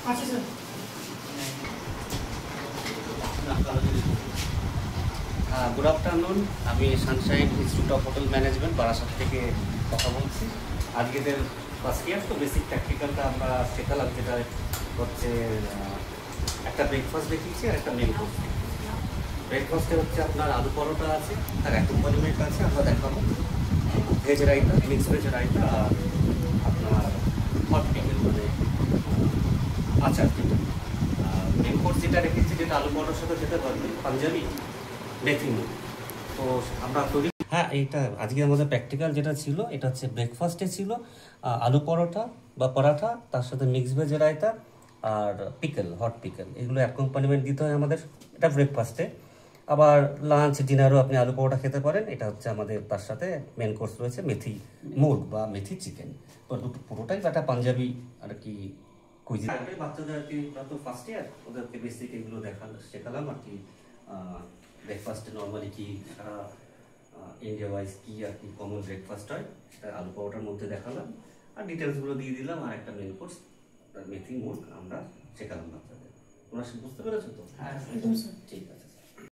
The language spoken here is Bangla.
আচ্ছা স্যার। গুড আফটারনুন, আমি Sunshine institute of hotel management Barasat থেকে কথা বলছি। আজকেদের ফার্স্ট ইয়ার তো বেসিক প্র্যাকটিক্যালটা আমরা শেখালাম, যেটা হচ্ছে একটা ব্রেকফাস্ট দেখিয়েছি আর একটা মেন কোর্স। ব্রেকফাস্টে হচ্ছে আপনার আলু পরোটা আছে, তার অ্যাকম্পানিমেন্ট আছে আমরা দেখাবো veg raita, mix veg raita, আর আপনার হট পিকল মানে আচার যেটা। মেন কোর্স যেটা রেখেছি, যেটা আলু পরোটার সাথে খেতে পারবে, পাঞ্জাবি মেথি মুগ। তো আমরা তৈরি, হ্যাঁ, এইটা আজকে আমাদের প্র্যাকটিক্যাল যেটা ছিল এটা হচ্ছে ব্রেকফাস্টে ছিল আলু পরোটা বা পরাঠা, তার সাথে মিক্স ভেজ রায়তা আর পিকল, হট পিকল, এগুলো অ্যাকম্পানিমেন্ট দিতে হয় আমাদের, এটা ব্রেকফাস্টে। আবার লাঞ্চ ডিনারও আপনি আলু পরোটা খেতে পারেন, এটা হচ্ছে আমাদের তার সাথে মেন কোর্স রয়েছে মেথি মুগ বা মেথি চিকেন। তো দুটো পুরোটাই একটা পাঞ্জাবি আর কি কুইজিন। বাচ্চাদের আর কি, তো ফার্স্ট ইয়ার ওদেরকে বেসিক এগুলো শেখালাম আর কি। ব্রেকফাস্টে নর্মালি কি সারা ইন্ডিয়া ওয়াইজ কি আর কি কমন ব্রেকফাস্ট হয়, সেটা আলু পরোটার মধ্যে দেখালাম, আর ডিটেলসগুলো দিয়ে দিলাম, আর একটা মেন কোর্স মেথি মুগ আমরা শেখালাম বাচ্চাদের। তোমরা বুঝতে পেরেছো তো? একদম স্যার। ঠিক আছে।